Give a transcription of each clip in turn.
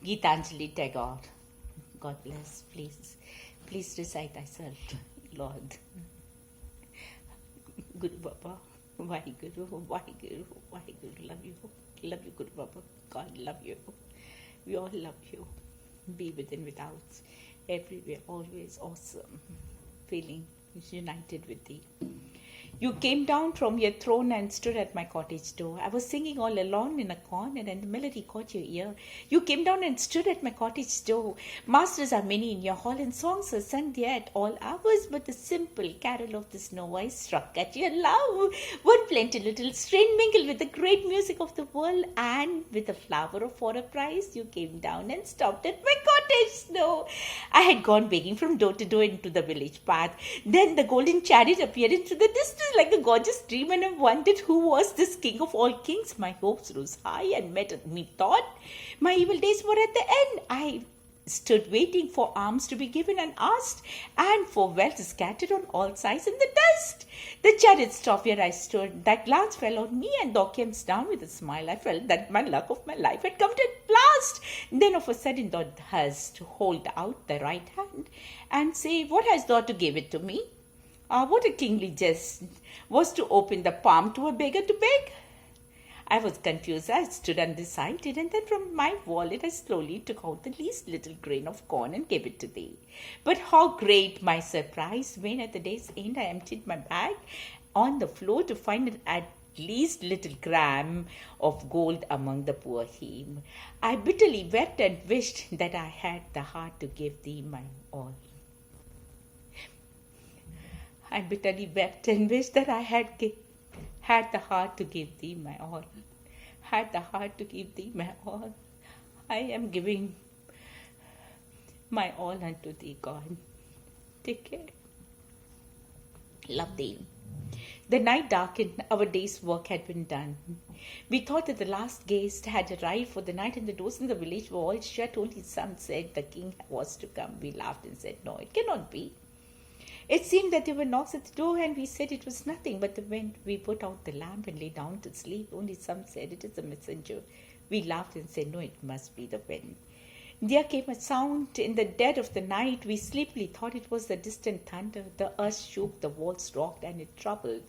Gitanjali, Tagore. God bless. Please recite thyself, Lord. Guru Baba, Vaheguru, Vaheguru, Vaheguru, love you. Love you, Guru Baba. God love you. We all love you. Be within, without, everywhere, always awesome. Feeling united with thee. You came down from your throne and stood at my cottage door. I was singing all alone in a corner and the melody caught your ear. You came down and stood at my cottage door. Masters are many in your hall and songs are sung there at all hours, but the simple carol of the snow I struck at your love. One plenty little strain mingled with the great music of the world, and with a flower for a price you came down and stopped at my cottage door. I had gone begging from door to door into the village path. Then the golden chariot appeared into the distance like a gorgeous dream, and I wondered who was this king of all kings. My hopes rose high and met me thought my evil days were at the end. I stood waiting for alms to be given and asked, and for wealth scattered on all sides in the dust. The chariot stopped where I stood. That glance fell on me, and thou camest down with a smile. I felt that my luck of my life had come to last. Then of a sudden thou hast hold out the right hand and say, what hast thou to give it to me? What a kingly jest was to open the palm to a beggar to beg. I was confused. I stood undecided, and then from my wallet I slowly took out the least little grain of corn and gave it to thee. But how great my surprise when at the day's end I emptied my bag on the floor to find at least little gram of gold among the poor heap. I bitterly wept and wished that I had the heart to give thee my all. I bitterly wept and wished that I had the heart to give thee my all. Had the heart to give thee my all. I am giving my all unto thee, God. Take care. Love thee. The night darkened, our day's work had been done. We thought that the last guest had arrived for the night, and the doors in the village were all shut. Only some said the king was to come. We laughed and said, no, it cannot be. It seemed that there were knocks at the door, and we said it was nothing but the wind. We put out the lamp and lay down to sleep. Only some said it is a messenger. We laughed and said, no, it must be the wind. There came a sound in the dead of the night. We sleepily thought it was the distant thunder. The earth shook, the walls rocked, and it troubled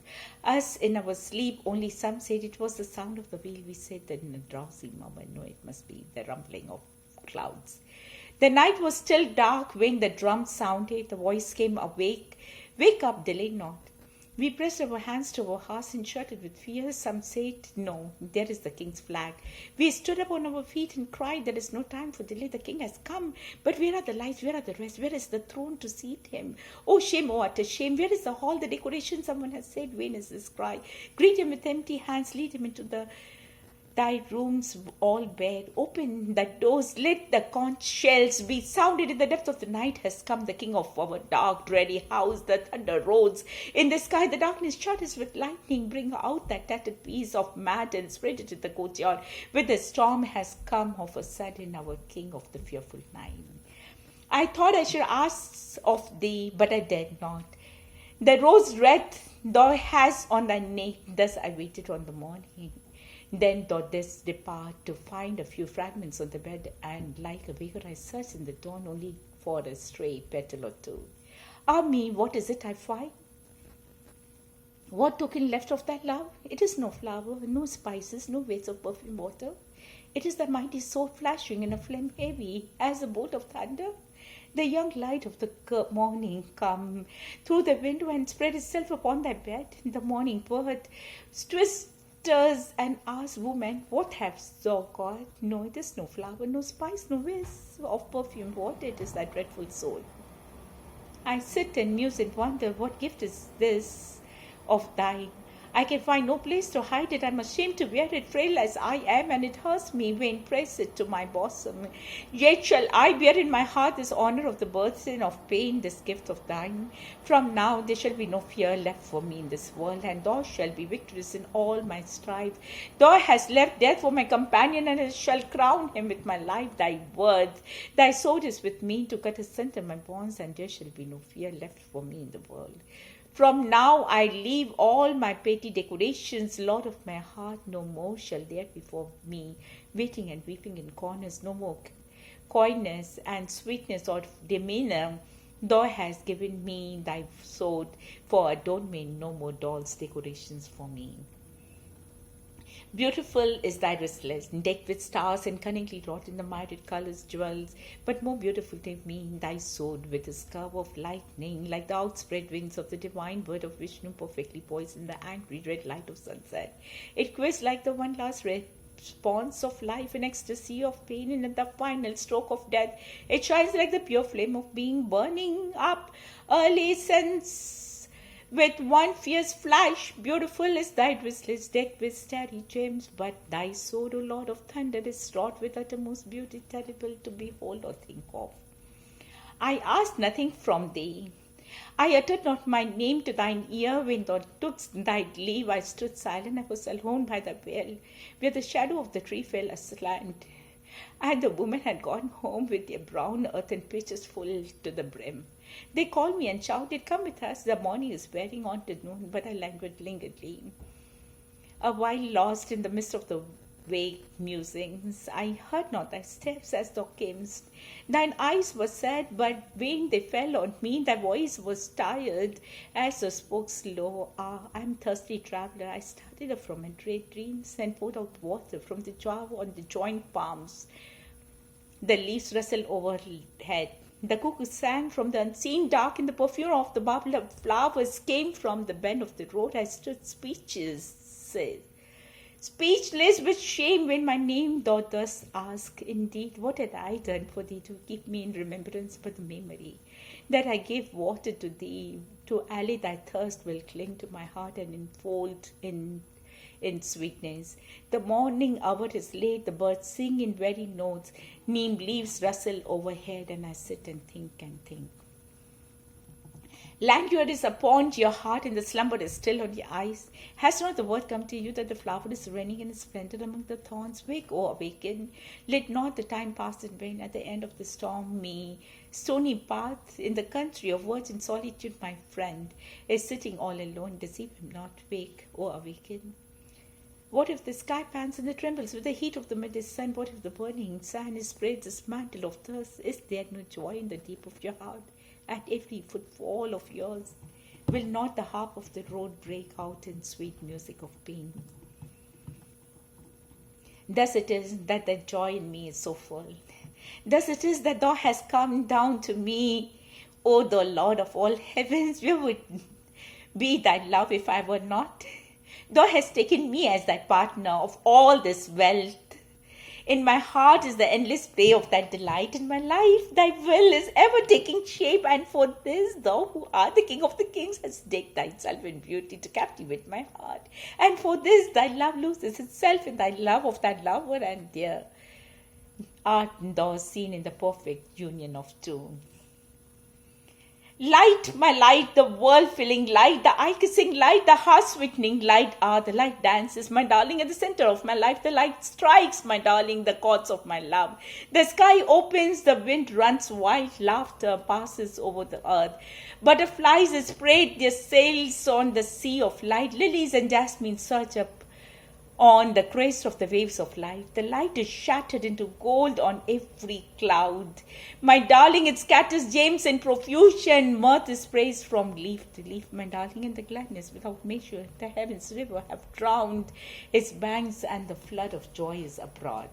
us in our sleep. Only some said it was the sound of the wheel. We said that in a drowsy murmur, no, it must be the rumbling of clouds. The night was still dark when the drum sounded. The voice came awake. Wake up, delay not. We pressed our hands to our hearts and shuddered with fear. Some said, no, there is the king's flag. We stood up on our feet and cried, there is no time for delay. The king has come. But where are the lights? Where are the rest? Where is the throne to seat him? Oh, shame, oh, utter shame. Where is the hall, the decoration? Someone has said, vain is this cry. Greet him with empty hands. Lead him into thy rooms all bare. Open the doors, let the conch shells be sounded. In the depth of the night has come the king of our dark, dreary house. The thunder rolls in the sky. The darkness shatters with lightning. Bring out that tattered piece of mat and spread it in the courtyard. With the storm has come of a sudden our king of the fearful night. I thought I should ask of thee, but I dared not. The rose red thou hast on thy neck. Thus I waited on the morning. Then thou didst depart to find a few fragments on the bed, and like a beggar I searched in the dawn only for a stray petal or two. Ah me, what is it I find? What token left of thy love? It is no flower, no spices, no waves of perfume water. It is the mighty sword flashing in a flame heavy as a bolt of thunder. The young light of the morning come through the window and spread itself upon thy bed. The morning bird twists and asks, woman, what hast thou got? No, it is no flower, no spice, no waste of perfume. What it is thy dreadful soul? I sit and muse and wonder, what gift is this of thine? I can find no place to hide it. I am ashamed to wear it, frail as I am, and it hurts me when press it to my bosom. Yet shall I bear in my heart this honor of the burden of pain, this gift of thine. From now there shall be no fear left for me in this world, and thou shalt be victorious in all my strife. Thou hast left death for my companion, and I shall crown him with my life. Thy worth, thy sword is with me to cut asunder my bonds, and there shall be no fear left for me in the world. From now I leave all my petty decorations, Lord of my heart. No more shall there be for me waiting and weeping in corners. No more coyness, and sweetness of demeanor, thou hast given me thy sword for adornment, no more dolls' decorations for me. Beautiful is thy wristlets, decked with stars and cunningly wrought in the myriad colors, jewels, but more beautiful to me thy sword with its curve of lightning, like the outspread wings of the divine bird of Vishnu, perfectly poised in the angry red light of sunset. It quivers like the one last response of life, an ecstasy of pain, and at the final stroke of death, it shines like the pure flame of being, burning up early sense with one fierce flash. Beautiful is thy wristlets, decked with starry gems, but thy sword, O Lord of thunder, is wrought with uttermost beauty, terrible to behold or think of. I asked nothing from thee. I uttered not my name to thine ear. When thou tookst thy leave, I stood silent. I was alone by the well, where the shadow of the tree fell aslant, and the women had gone home with their brown earthen pitchers full to the brim. They called me and shouted, "Come with us, the morning is wearing on to noon," but I lingered. A while lost in the midst of the vague musings, I heard not thy steps as thou camest. Thine eyes were sad, but vain they fell on me. Thy voice was tired as thou spoke slow. "Ah, I am thirsty traveller." I started up from my dreams and poured out water from the jar on the joined palms. The leaves rustled overhead. The cuckoo sang from the unseen dark, and the perfume of the bubble of flowers came from the bend of the road. I stood speechless with shame when my name thou thus asked. Indeed, what had I done for thee to keep me in remembrance but the memory that I gave water to thee? To allay thy thirst will cling to my heart and enfold in sweetness. The morning hour is late, the birds sing in very notes, neem leaves rustle overhead, and I sit and think. Languor is upon your heart, and the slumber is still on your eyes. Has not the word come to you that the flower is running in splendor among the thorns? Wake, O awaken. Let not the time pass in vain. At the end of the stormy, stony path in the country of virgin solitude, my friend is sitting all alone. Deceive him not. Wake, O awaken. What if the sky pants and trembles with the heat of the midday sun? What if the burning sun spreads its mantle of thirst? Is there no joy in the deep of your heart at every footfall of yours? Will not the harp of the road break out in sweet music of pain? Thus it is that the joy in me is so full. Thus it is that thou hast come down to me, O thou Lord of all heavens. Where would be thy love if I were not? Thou hast taken me as thy partner of all this wealth. In my heart is the endless play of thy delight. In my life, thy will is ever taking shape, and for this, thou who art the King of the kings hast decked thyself in beauty to captivate my heart. And for this, thy love loses itself in thy love of thy lover, and there art thou seen in the perfect union of two. Light, my light, the world-filling light, the eye-kissing light, the heart-sweetening light. Ah, the light dances, my darling, at the center of my life. The light strikes, my darling, the chords of my love. The sky opens, the wind runs wild, laughter passes over the earth. Butterflies spread their sails on the sea of light. Lilies and jasmine surge up on the crest of the waves of light. The light is shattered into gold on every cloud. My darling, it scatters gems in profusion. Mirth is praised from leaf to leaf, my darling, and the gladness without measure. The heavens river have drowned its banks, and the flood of joy is abroad.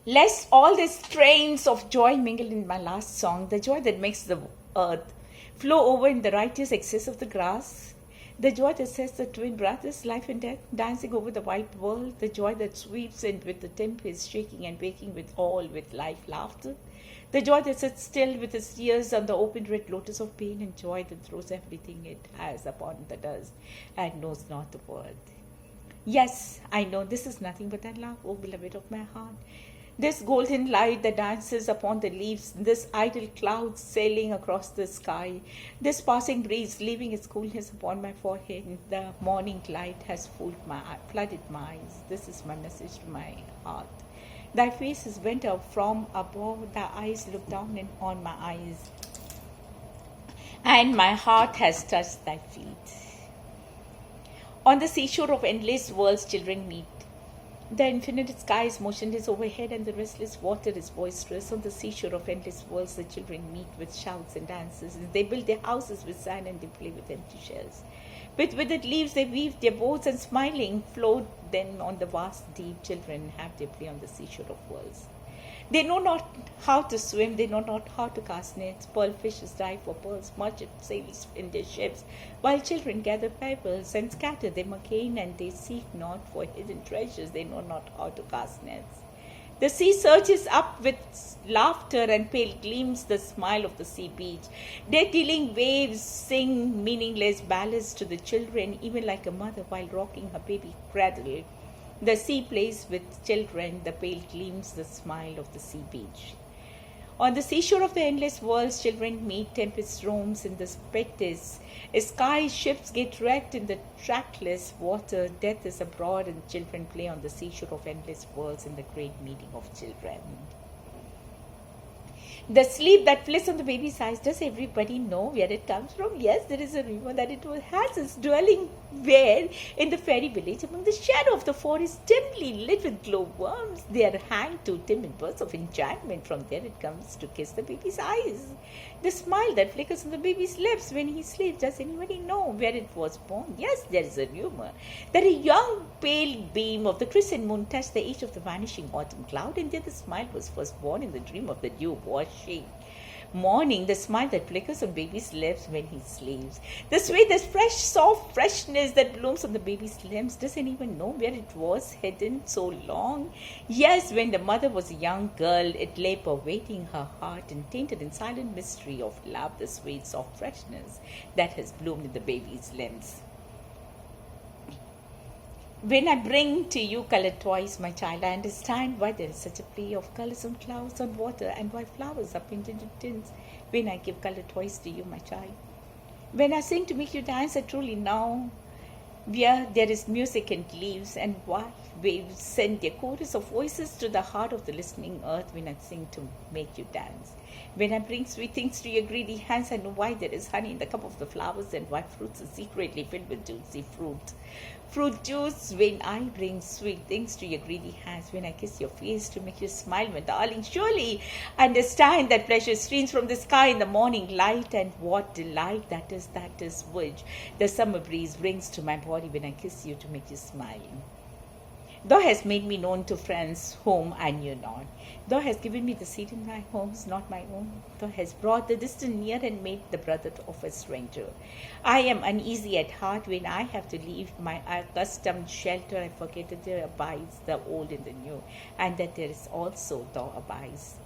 Lest all the strains of joy mingle in my last song, the joy that makes the earth flow over in the righteous excess of the grass, the joy that sets the twin brothers, life and death, dancing over the white world, the joy that sweeps in with the tempest, shaking and waking with all with life, laughter, the joy that sits still with its tears on the open red lotus of pain, and joy that throws everything it has upon the dust and knows not the word. Yes, I know this is nothing but thy love, O beloved of my heart. This golden light that dances upon the leaves, this idle cloud sailing across the sky, this passing breeze leaving its coolness upon my forehead, the morning light has flooded my eyes. This is my message to my heart. Thy face is bent up from above, thy eyes look down on my eyes, and my heart has touched thy feet. On the seashore of endless worlds children meet. The infinite sky is motionless overhead, and the restless water is boisterous. On the seashore of endless worlds, the children meet with shouts and dances. They build their houses with sand and they play with empty shells. With withered leaves, they weave their boats and smiling float them on the vast deep. Children have their play on the seashore of worlds. They know not how to swim, they know not how to cast nets. Pearl fishes dive for pearls, merchant sails in their ships, while children gather pebbles and scatter them again, and they seek not for hidden treasures, they know not how to cast nets. The sea surges up with laughter and pale gleams the smile of the sea beach. Their dealing waves sing meaningless ballads to the children, even like a mother while rocking her baby cradle. The sea plays with children, the pale gleams the smile of the sea beach. On the seashore of the endless worlds, children meet, tempest roams in the spectres. Sky ships get wrecked in the trackless water. Death is abroad, and children play on the seashore of endless worlds in the great meeting of children. The sleep that flies on the baby's eyes, does everybody know where it comes from? Yes, there is a rumor that it has its dwelling where? In the fairy village among the shadow of the forest, dimly lit with glowworms. They are hanged to timid birds of enchantment. From there it comes to kiss the baby's eyes. The smile that flickers on the baby's lips when he sleeps, does anybody know where it was born? Yes, there is a rumor that a young pale beam of the crescent moon touched the edge of the vanishing autumn cloud, and there the smile was first born in the dream of the dew-washing morning, the smile that flickers on baby's lips when he sleeps. The sweet, the fresh, soft freshness that blooms on the baby's limbs. Does anyone know where it was hidden so long? Yes, when the mother was a young girl, it lay pervading her heart and tainted in silent mystery of love, the sweet, soft freshness that has bloomed in the baby's limbs. When I bring to you colored toys, my child, I understand why there is such a play of colors on clouds, on water, and why flowers are painted in tints. When I give colored toys to you, my child. When I sing to make you dance, I truly know where there is music and leaves, and why waves send their chorus of voices to the heart of the listening earth when I sing to make you dance. When I bring sweet things to your greedy hands, I know why there is honey in the cup of the flowers, and why fruits are secretly filled with juicy fruit juice. When I bring sweet things to your greedy hands, when I kiss your face to make you smile, my darling, surely understand that pleasure streams from the sky in the morning light, and what delight that is which the summer breeze brings to my body when I kiss you to make you smile. Thou hast made me known to friends whom I knew not. Thou hast given me the seat in thy homes, not my own. Thou hast brought the distant near and made the brother of a stranger. I am uneasy at heart when I have to leave my accustomed shelter. I forget that there abides the old and the new, and that there is also thou abides.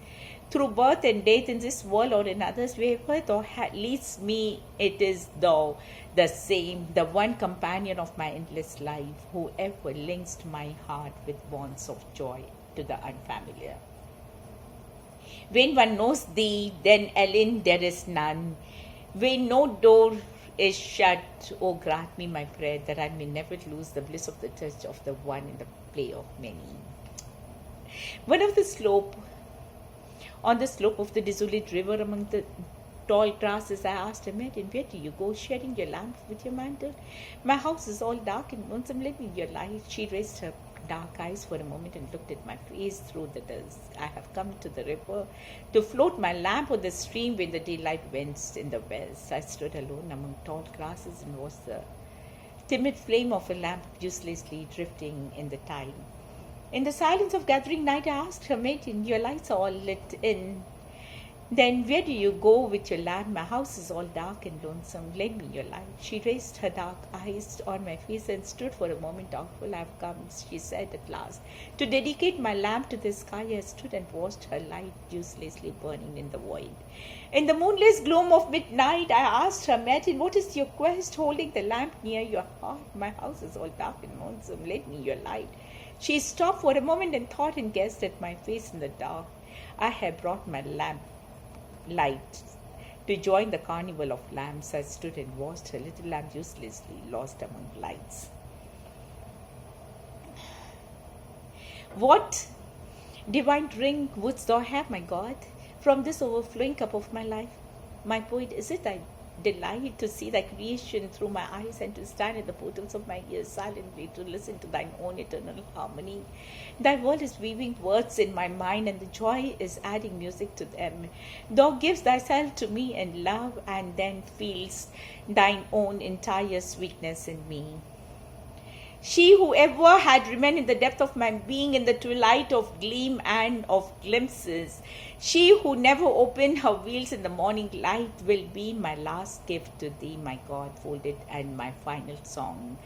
Through birth and death in this world or in others, wherever thou leads me, it is thou, the same, the one companion of my endless life, who ever links my heart with bonds of joy to the unfamiliar. When one knows thee, then Ellen there is none. When no door is shut, oh grant me my prayer that I may never lose the bliss of the touch of the one in the play of many. On the slope of the desolate river among the tall grasses, I asked her, Maiden, where do you go, sharing your lamp with your mantle? My house is all dark and lonesome, let me your light. She raised her dark eyes for a moment and looked at my face through the dusk. I have come to the river to float my lamp on the stream when the daylight went in the west. I stood alone among tall grasses and watched the timid flame of a lamp uselessly drifting in the tide. In the silence of gathering night, I asked her, Maiden, your lights are all lit in. Then where do you go with your lamp? My house is all dark and lonesome. Lend me your light. She raised her dark eyes on my face and stood for a moment doubtful. I have come, she said at last, to dedicate my lamp to the sky. I stood and watched her light uselessly burning in the void. In the moonless gloom of midnight, I asked her, Maiden, what is your quest, holding the lamp near your heart? My house is all dark and lonesome. Lend me your light. She stopped for a moment and thought and gazed at my face in the dark. I have brought my lamp light to join the carnival of lamps. I stood and watched her little lamp uselessly lost among lights. What divine drink wouldst thou have, my God, from this overflowing cup of my life? My poet, is it thy delight to see thy creation through my eyes and to stand in the portals of my ears silently to listen to thine own eternal harmony. Thy world is weaving words in my mind and the joy is adding music to them. Thou givest thyself to me in love and then feels thine own entire sweetness in me. She who ever had remained in the depth of my being in the twilight of gleam and of glimpses, she who never opened her wheels in the morning light will be my last gift to thee, my God, folded, and my final song.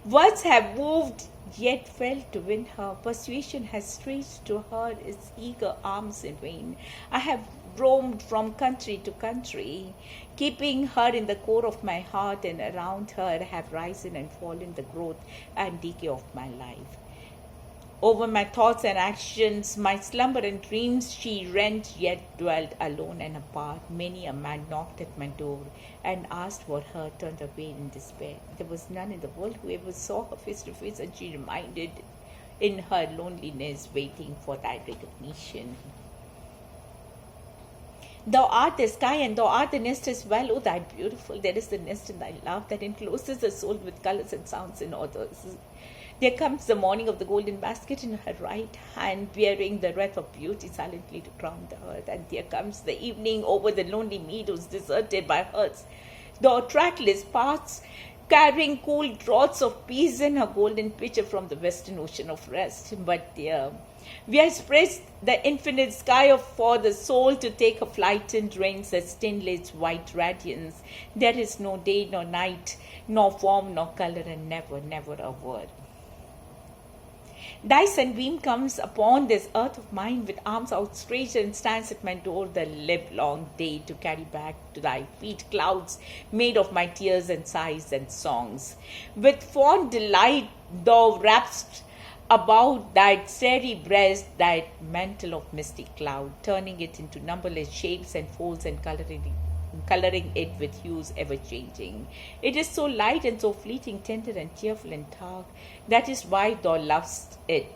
Words have moved, yet failed to win her. Persuasion has stretched to her its eager arms in vain. I have roamed from country to country, keeping her in the core of my heart, and around her have risen and fallen the growth and decay of my life. Over my thoughts and actions, my slumber and dreams, she rent yet dwelt alone and apart. Many a man knocked at my door and asked for her, turned away in despair. There was none in the world who ever saw her face to face, and she reminded in her loneliness, waiting for thy recognition. Thou art the sky and thou art the nest as well. Oh, thou beautiful. There is the nest in thy love that encloses the soul with colors and sounds and odors. There comes the morning of the golden basket in her right hand, bearing the wreath of beauty silently to crown the earth. And there comes the evening over the lonely meadows deserted by hearts, the trackless paths, carrying cool draughts of peace in her golden pitcher from the western ocean of rest. But there, we are spread the infinite sky for the soul to take a flight and drains the stainless white radiance. There is no day nor night, nor form nor color, and never, never a word. Thy sunbeam comes upon this earth of mine with arms outstretched and stands at my door the livelong day to carry back to thy feet clouds made of my tears and sighs and songs. With fond delight thou wrappest about that starry breast that mantle of misty cloud, turning it into numberless shapes and folds and coloring it with hues ever changing. It is so light and so fleeting, tender and tearful and dark. That is why thou lovest it.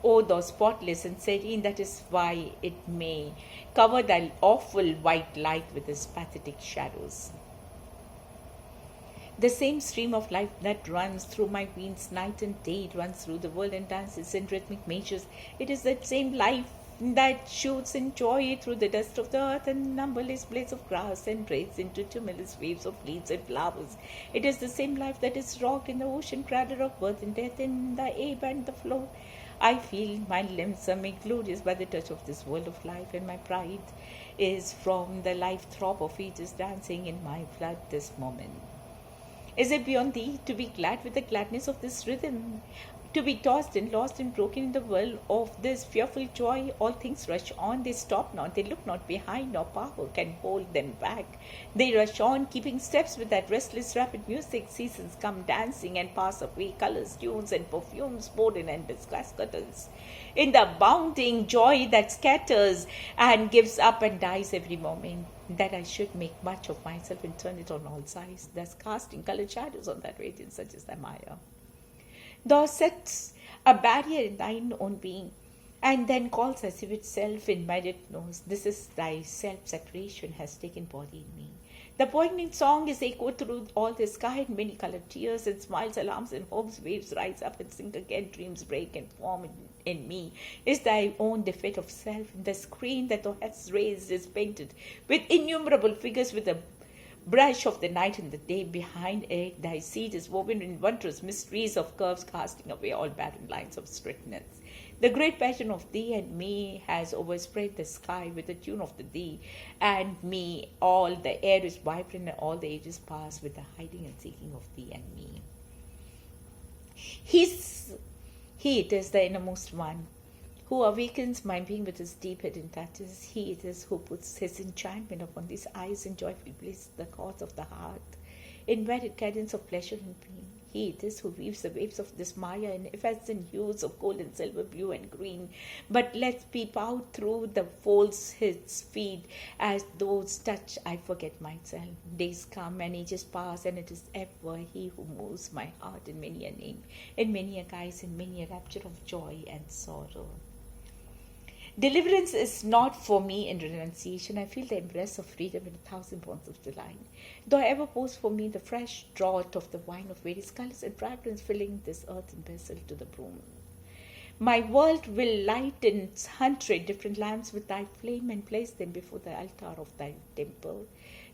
O thou spotless and serene, that is why it may cover thy awful white light with its pathetic shadows. The same stream of life that runs through my veins night and day, it runs through the world and dances in rhythmic measures. It is that same life that shoots in joy through the dust of the earth and numberless blades of grass and breaks into tumultuous waves of leaves and flowers. It is the same life that is rocked in the ocean cradle of birth and death, in the ebb and the flow. I feel my limbs are made glorious by the touch of this world of life, and my pride is from the life throb of ages dancing in my blood this moment. Is it beyond thee to be glad with the gladness of this rhythm? To be tossed and lost and broken in the whirl of this fearful joy? All things rush on, they stop not, they look not behind, nor power can hold them back. They rush on, keeping steps with that restless rapid music. Seasons come dancing and pass away, colors, tunes and perfumes pour in and discuss curtains. In the abounding joy that scatters and gives up and dies every moment, that I should make much of myself and turn it on all sides, thus casting colored shadows on that radiance such as thy Maya. Thou sets a barrier in thine own being, and then calls as if itself in merit knows, this is thy self-saturation has taken body in me. The poignant song is echoed through all the sky in many colored tears, and smiles, alarms, and hopes, waves rise up and sink again, dreams break and form in me. Is thy own defeat of self, and the screen that thou hast raised is painted with innumerable figures with a brush of the night and the day. Behind it, thy seed is woven in wondrous mysteries of curves, casting away all barren lines of straightness. The great passion of thee and me has overspread the sky with the tune of the thee and me. All the air is vibrant and all the ages pass with the hiding and seeking of thee and me. He it is the innermost one who awakens my being with his deep hidden touches. He it is who puts his enchantment upon these eyes and joyful bliss, the chords of the heart, in wedded cadence of pleasure and pain. He it is who weaves the waves of this Maya in effervescent hues of gold and silver, blue and green, but lets peep out through the folds his feet. As those touch, I forget myself. Days come and ages pass, and it is ever he who moves my heart in many a name, in many a guise, in many a rapture of joy and sorrow. Deliverance is not for me in renunciation. I feel the embrace of freedom in 1,000 bonds of delight. Though ever pours for me the fresh draught of the wine of various colors and fragrance, filling this earthen vessel to the brim. My world will light in 100 different lamps with thy flame and place them before the altar of thy temple.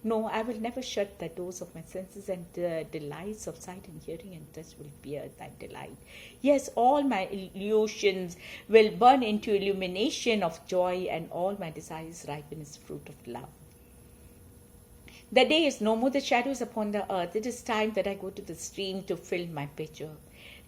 No, I will never shut the doors of my senses, and the delights of sight and hearing and touch will bear thy delight. Yes, all my illusions will burn into illumination of joy, and all my desires ripen as fruit of love. The day is no more, the shadows upon the earth. It is time that I go to the stream to fill my pitcher.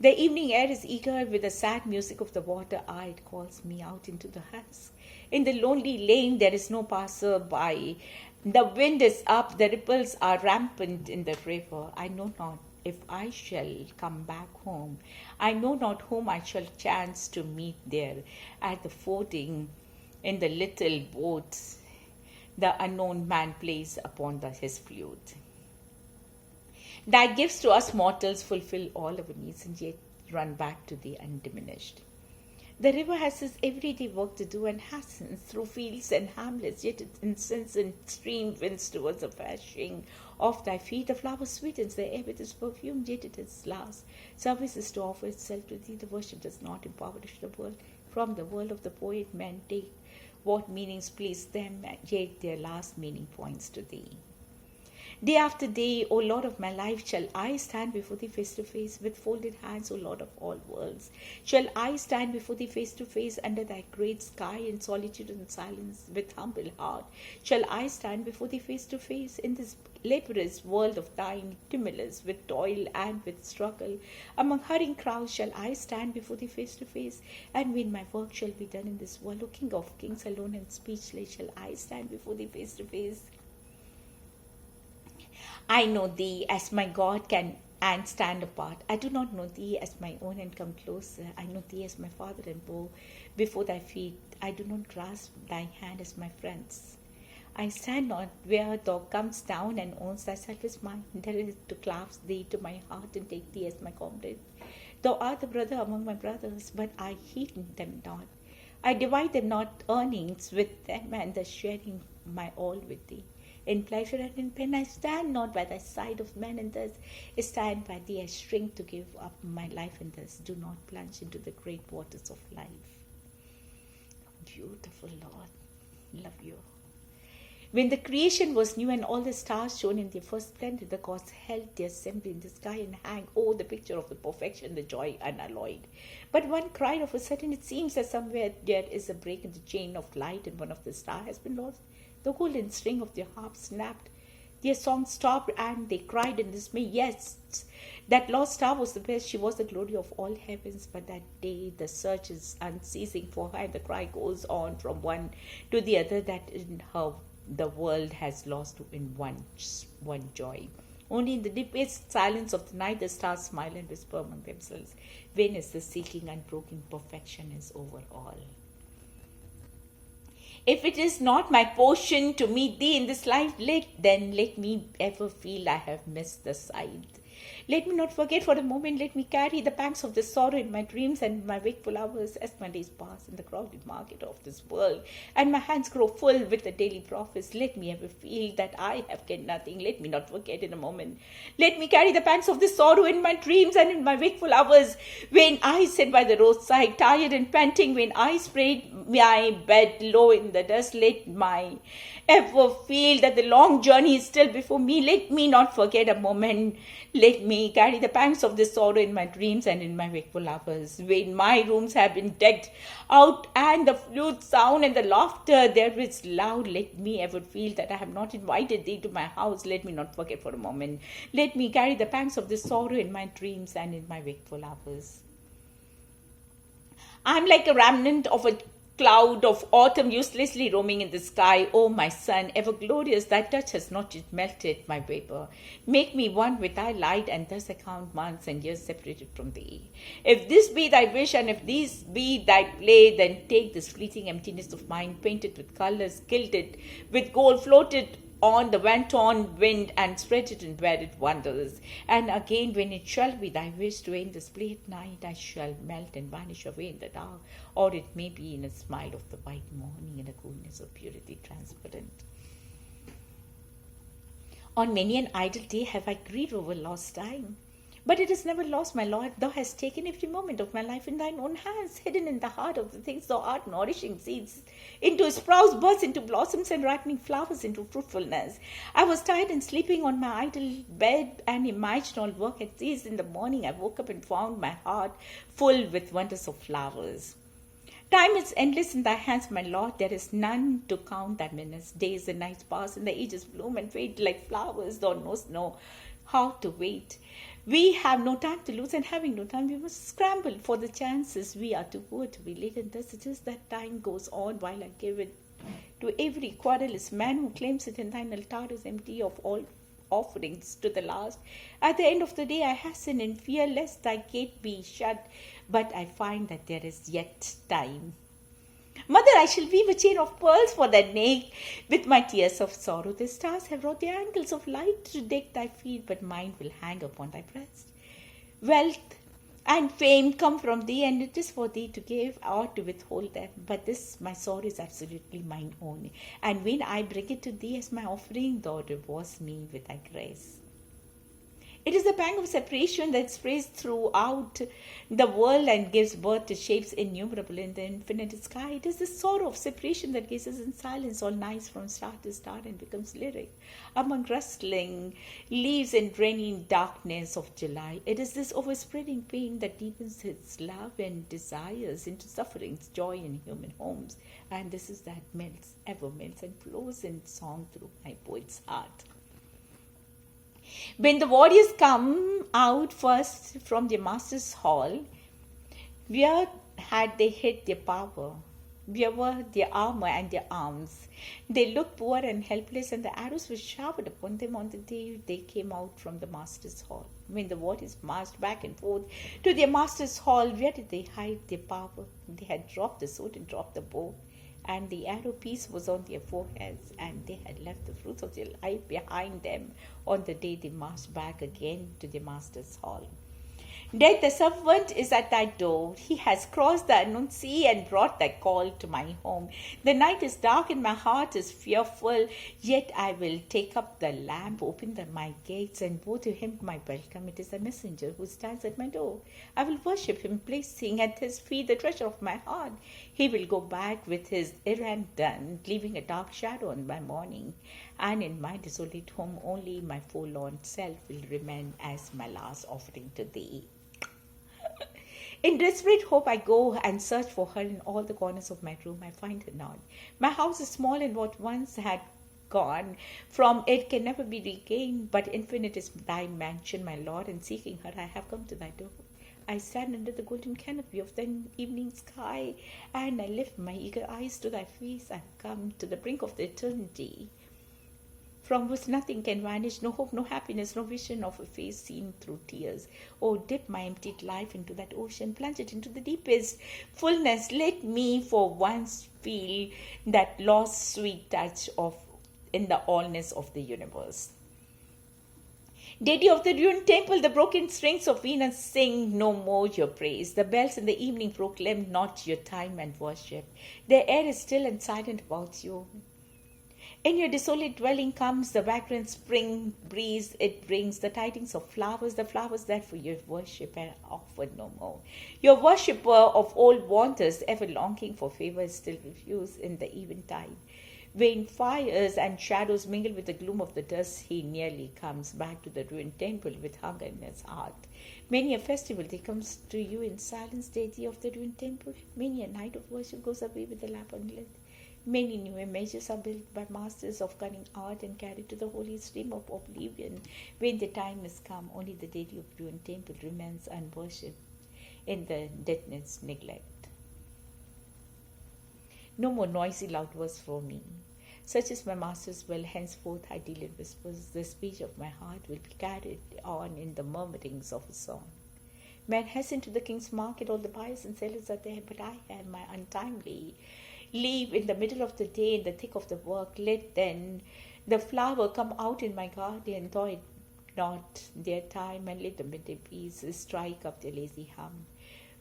The evening air is eager with the sad music of the water. It calls me out into the husk. In the lonely lane there is no passer-by. The wind is up, the ripples are rampant in the river. I know not if I shall come back home. I know not whom I shall chance to meet there at the fording in the little boat the unknown man plays upon his flute. Thy gifts to us mortals fulfill all our needs and yet run back to thee undiminished. The river has its everyday work to do and hastens through fields and hamlets, yet its incessant stream winds towards the washing of thy feet. The flower sweetens the air with its perfume, yet it is last services to offer itself to thee. The worship does not impoverish the world. From the world of the poet men take what meanings please them, yet their last meaning points to thee. Day after day, O Lord of my life, shall I stand before thee face to face with folded hands, O Lord of all worlds. Shall I stand before thee face to face under thy great sky in solitude and silence with humble heart? Shall I stand before thee face to face in this laborious world of thine, tumultuous with toil and with struggle? Among hurrying crowds shall I stand before thee face to face, and when my work shall be done in this world, O King of kings, alone and speechless, shall I stand before thee face to face? I know thee as my God can and stand apart. I do not know thee as my own and come closer. I know thee as my father and bow before thy feet. I do not grasp thy hand as my friends. I stand not where thou comest down and owns thyself as mine. There is to clasp thee to my heart and take thee as my comrade. Thou art the brother among my brothers, but I heed them not. I divide them not earnings with them, and thus sharing my all with thee. In pleasure and in pain I stand not by thy side of men, and thus stand by thee. I shrink to give up my life, and thus do not plunge into the great waters of life. Beautiful Lord, love you. When the creation was new and all the stars shone in their first splendor, the gods held their assembly in the sky and hang, oh, the picture of the perfection, the joy unalloyed. But one cried of a sudden, it seems that somewhere there is a break in the chain of light, and one of the stars has been lost. The golden string of their harp snapped. Their song stopped, and they cried in dismay. Yes, that lost star was the best. She was the glory of all heavens. But that day the search is unceasing for her, and the cry goes on from one to the other, that in her the world has lost in one joy. Only in the deepest silence of the night the stars smile and whisper among themselves, when is the seeking unbroken perfection is over all. If it is not my portion to meet thee in this life, then let me ever feel I have missed the sight. Let me not forget for a moment, let me carry the pangs of this sorrow in my dreams and my wakeful hours as my days pass in the crowded market of this world, and my hands grow full with the daily profits. Let me ever feel that I have gained nothing. Let me not forget in a moment. Let me carry the pangs of this sorrow in my dreams and in my wakeful hours, when I sit by the roadside, tired and panting, when I spread my bed low in the dust. Let me ever feel that the long journey is still before me. Let me not forget a moment. Let me carry the pangs of this sorrow in my dreams and in my wakeful hours, when my rooms have been decked out and the flute sound and the laughter there is loud. Let me ever feel that I have not invited thee to my house. Let me not forget for a moment. Let me carry the pangs of this sorrow in my dreams and in my wakeful hours. I am like a remnant of a cloud of autumn uselessly roaming in the sky. O my sun, ever glorious, thy touch has not yet melted my vapor. Make me one with thy light, and thus I count months and years separated from thee. If this be thy wish, and if these be thy play, then take this fleeting emptiness of mine, painted with colors, gilded with gold, floated on the went on wind and spread it and where it wanders. And again, when it shall be thy wish to end this play at night, I shall melt and vanish away in the dark, or it may be in a smile of the white morning, in a coolness of purity transparent. On many an idle day have I grieved over lost time. But it is never lost, my Lord. Thou hast taken every moment of my life in thine own hands, hidden in the heart of the things thou art, nourishing seeds into sprouts, bursts into blossoms, and ripening flowers into fruitfulness. I was tired and sleeping on my idle bed, and imagined all work had ceased. In the morning I woke up and found my heart full with wonders of flowers. Time is endless in thy hands, my Lord. There is none to count thy minutes. Days and nights pass, and the ages bloom and fade like flowers. Thou knowest no how to wait. We have no time to lose, and having no time, we must scramble for the chances. We are too poor to be late, and thus it is that time goes on while I give it to every querulous man who claims it, and thine altar is empty of all offerings to the last. At the end of the day, I hasten in fear lest thy gate be shut, but I find that there is yet time. Mother, I shall weave a chain of pearls for thy neck with my tears of sorrow. The stars have wrought their angles of light to deck thy feet, but mine will hang upon thy breast. Wealth and fame come from thee, and it is for thee to give or to withhold them. But this, my sorrow, is absolutely mine own. And when I bring it to thee as my offering, thou rewards me with thy grace. It is the pang of separation that spreads throughout the world and gives birth to shapes innumerable in the infinite sky. It is the sorrow of separation that gazes in silence all nights from star to star and becomes lyric among rustling leaves in rainy darkness of July. It is this overspreading pain that deepens its love and desires into sufferings, joy in human homes. And this is that melts, ever melts, and flows in song through my poet's heart. When the warriors come out first from the master's hall, where had they hid their power? Where were their armor and their arms? They looked poor and helpless, and the arrows were showered upon them on the day they came out from the master's hall. When the warriors marched back and forth to their master's hall, where did they hide their power? They had dropped the sword and dropped the bow, and the arrow piece was on their foreheads, and they had left the fruits of their life behind them on the day they marched back again to the master's hall. Death, the servant, is at thy door. He has crossed the unknown sea and brought thy call to my home. The night is dark and my heart is fearful, yet I will take up the lamp, open my gates, and bow to him my welcome. It is the messenger who stands at my door. I will worship him, placing at his feet the treasure of my heart. He will go back with his errand done, leaving a dark shadow on my morning. And in my desolate home only my forlorn self will remain as my last offering to thee. In desperate hope I go and search for her in all the corners of my room. I find her not. My house is small, and what once had gone from it can never be regained. But infinite is thy mansion, my Lord, and seeking her I have come to thy door. I stand under the golden canopy of the evening sky, and I lift my eager eyes to thy face. I have come to the brink of the eternity, from which nothing can vanish, no hope, no happiness, no vision of a face seen through tears. Oh, dip my emptied life into that ocean, plunge it into the deepest fullness. Let me for once feel that lost sweet touch of in the allness of the universe. Deity of the ruined temple, the broken strings of Venus sing no more your praise. The bells in the evening proclaim not your time and worship. The air is still and silent about you. In your desolate dwelling comes the vagrant spring breeze. It brings the tidings of flowers, the flowers that for your worship are offered no more. Your worshipper of old wanders, ever longing for favor, is still refused in the eventide. When fires and shadows mingle with the gloom of the dusk, he nearly comes back to the ruined temple with hunger in his heart. Many a festival day comes to you in silence, deity of the ruined temple. Many a night of worship goes away with the lamp unlit. Many new images are built by masters of cunning art and carried to the holy stream of oblivion. When the time is come, only the deity of ruined temple remains unworshipped in the deadness neglect. No more noisy loud words for me. Such is my master's will, henceforth I deal in whispers. The speech of my heart will be carried on in the murmurings of a song. Men hasten to the king's market, all the buyers and sellers are there, but I have my untimely leave in the middle of the day, in the thick of the work. Let then The flower come out in my garden, though it not their time, and let the midday breeze strike up their lazy hum.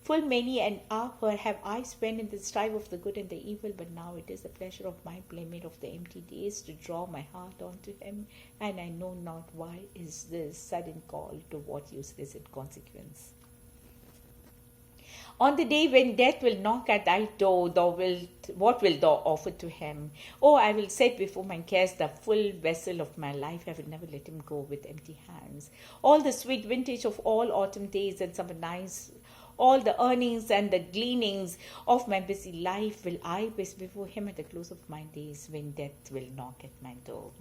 Full many an hour have I spent in the strife of the good and the evil, but now it is the pleasure of my playmate of the empty days to draw my heart unto him, and I know not why is this sudden call to what use is it consequence. On the day when death will knock at thy door, what wilt thou offer to him? Oh, I will set before my guest the full vessel of my life. I will never let him go with empty hands. All the sweet vintage of all autumn days and summer nights, all the earnings and the gleanings of my busy life will I place before him at the close of my days when death will knock at my door.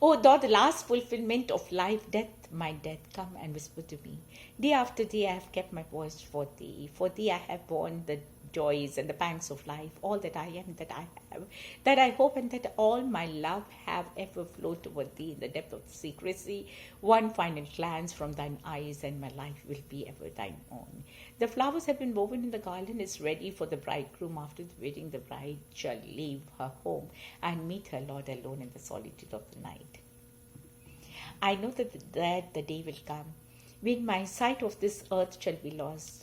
Oh, thou the last fulfillment of life, death, my death, come and whisper to me. Day after day I have kept my voice for thee. For thee I have borne the joys and the pangs of life, all that I am, that I have, that I hope, and that all my love have ever flowed toward thee in the depth of secrecy. One final glance from thine eyes, and my life will be ever thine own. The flowers have been woven in the garland is ready for the bridegroom. After the wedding, the bride shall leave her home and meet her Lord alone in the solitude of the night. I know that the day will come when my sight of this earth shall be lost,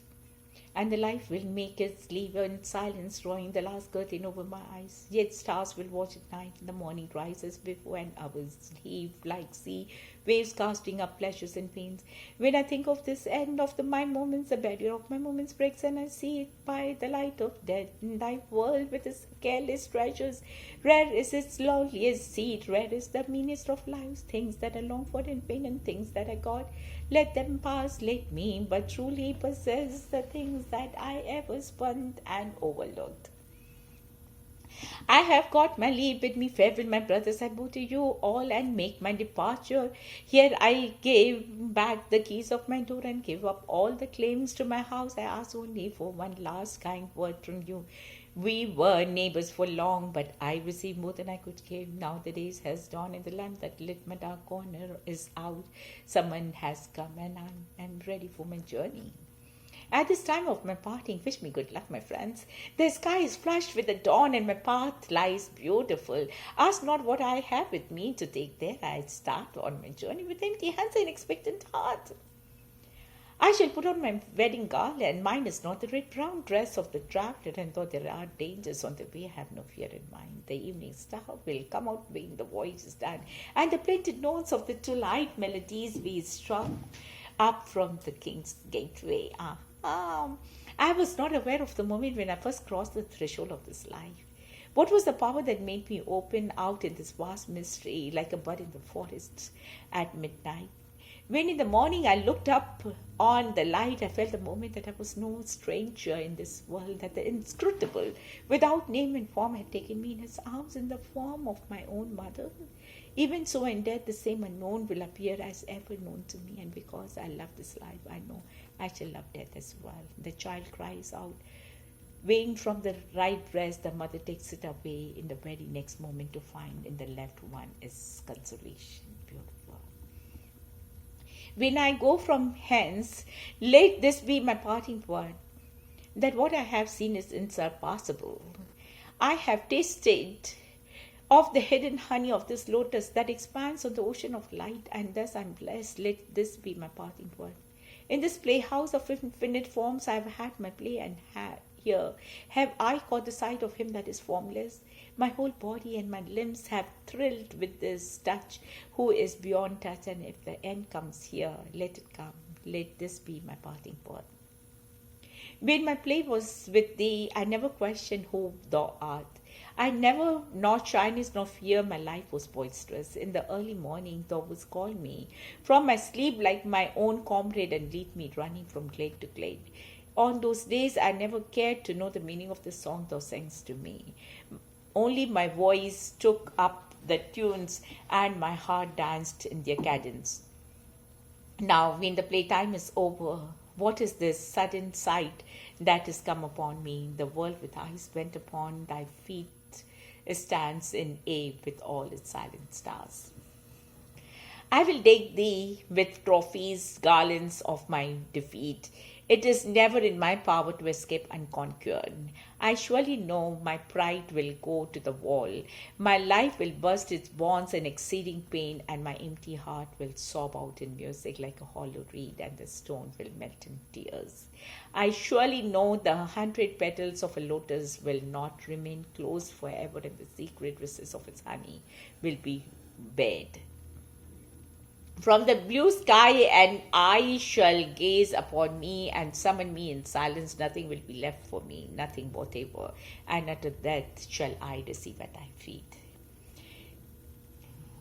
and the life will make its leave in silence, drawing the last curtain over my eyes. Yet stars will watch at night, and the morning rises before an hour's heave like sea, waves casting up pleasures and pains. When I think of this end of my moments, the barrier of my moments breaks, and I see it by the light of death. In thy world with its careless treasures, rare is its loveliest seed, rare is the meanest of lives, things that I long for in vain and things that I got. Let them pass, let me but truly possess the things that I ever spurned and overlooked. I have got my leave, bid me farewell, my brothers, I bow to you all and make my departure. Here I gave back the keys of my door and give up all the claims to my house. I ask only for one last kind word from you. We were neighbors for long, but I received more than I could give. Now the days has dawned, and the lamp that lit my dark corner is out. Someone has come, and I am ready for my journey. At this time of my parting, wish me good luck, my friends. The sky is flushed with the dawn, and my path lies beautiful. Ask not what I have with me to take there. I start on my journey with empty hands and expectant heart. I shall put on my wedding garland. Mine is not the red-brown dress of the traveler, and though there are dangers on the way, I have no fear in mind. The evening star will come out when the voice is done, and the plaintive notes of the twilight melodies be struck up from the king's gateway. I was not aware of the moment when I first crossed the threshold of this life. What was the power that made me open out in this vast mystery like a bud in the forest at midnight? When in the morning I looked up on the light, I felt the moment that I was no stranger in this world, that the inscrutable, without name and form, had taken me in his arms in the form of my own mother. Even so, in death, the same unknown will appear as ever known to me, and because I love this life, I know I shall love death as well. The child cries out, weighing from the right breast, the mother takes it away in the very next moment to find in the left one is consolation. Beautiful. When I go from hence, let this be my parting word, that what I have seen is unsurpassable. I have tasted of the hidden honey of this lotus that expands on the ocean of light, and thus I am blessed. Let this be my parting word. In this playhouse of infinite forms I have had my play, and here have I caught the sight of him that is formless. My whole body and my limbs have thrilled with this touch, who is beyond touch, and if the end comes here, let it come. Let this be my parting word. When my play was with thee, I never questioned who thou art. I never, nor shyness nor fear, my life was boisterous. In the early morning thou wouldst call me from my sleep like my own comrade, and lead me running from glade to glade. On those days I never cared to know the meaning of the song thou sangst to me. Only my voice took up the tunes, and my heart danced in their cadence. Now, when the playtime is over, what is this sudden sight that is come upon me? The world with eyes bent upon thy feet stands in awe with all its silent stars. I will deck thee with trophies, garlands of my defeat. It is never in my power to escape unconquered. I surely know my pride will go to the wall. My life will burst its bonds in exceeding pain, and my empty heart will sob out in music like a hollow reed, and the stone will melt in tears. I surely know the 100 petals of a lotus will not remain closed forever, and the secret recess of its honey will be bared from the blue sky, and I shall gaze upon me and summon me in silence. Nothing will be left for me, nothing whatever, and unto death shall I receive at thy feet.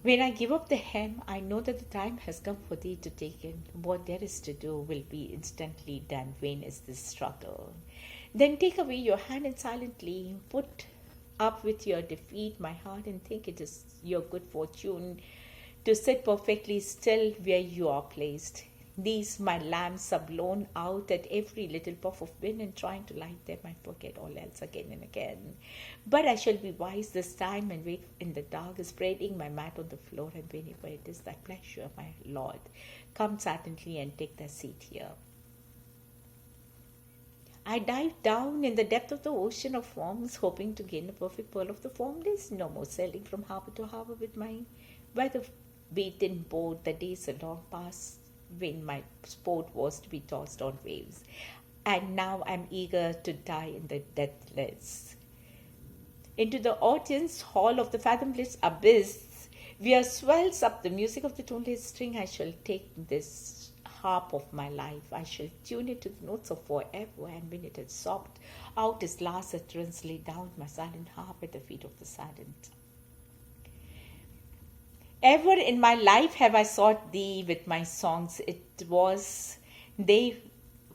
When I give up the hem, I know that the time has come for thee to take it. What there is to do will be instantly done. Vain is this struggle. Then take away your hand and silently put up with your defeat, my heart, and think it is your good fortune to sit perfectly still where you are placed. These my lamps are blown out at every little puff of wind, and trying to light them I forget all else again and again. But I shall be wise this time and wait in the dark, spreading my mat on the floor, and whenever it is thy pleasure, my Lord, come silently and take thy seat here. I dive down in the depth of the ocean of forms, hoping to gain a perfect pearl of the formless. No more sailing from harbor to harbor with my weather beaten boat. The days are long past when my sport was to be tossed on waves, and now I'm eager to die in the deathless. Into the audience hall of the fathomless abyss, where swells up the music of the toneless string, I shall take this harp of my life. I shall tune it to the notes of forever, and when it has sobbed out its last utterance, lay down my silent harp at the feet of the saddened. Ever in my life have I sought thee with my songs. It was they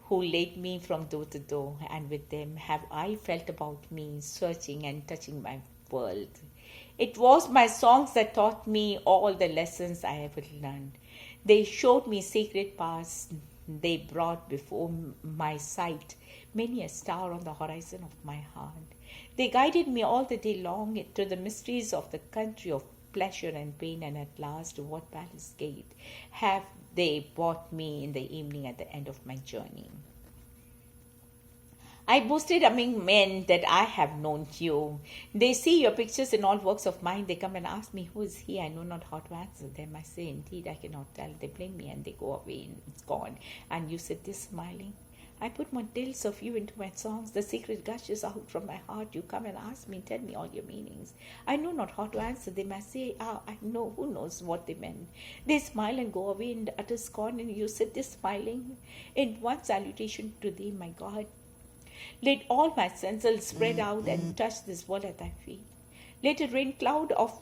who led me from door to door, and with them have I felt about me, searching and touching my world. It was my songs that taught me all the lessons I ever learned. They showed me secret paths. They brought before my sight many a star on the horizon of my heart. They guided me all the day long to the mysteries of the country of pleasure and pain, and at last to what palace gate have they brought me in the evening at the end of my journey. I boasted among men that I have known you. They see your pictures in all works of mine. They come and ask me, who is he? I know not how to answer them. I say, indeed, I cannot tell. They blame me and they go away and it's gone. And you sit there smiling. I put more tales of you into my songs. The secret gushes out from my heart. You come and ask me, tell me all your meanings. I know not how to answer them. I say, I know, who knows what they meant. They smile and go away in utter scorn, and you sit there smiling. In one salutation to thee, my God, let all my senses spread out and touch this world at thy feet. Let a rain cloud of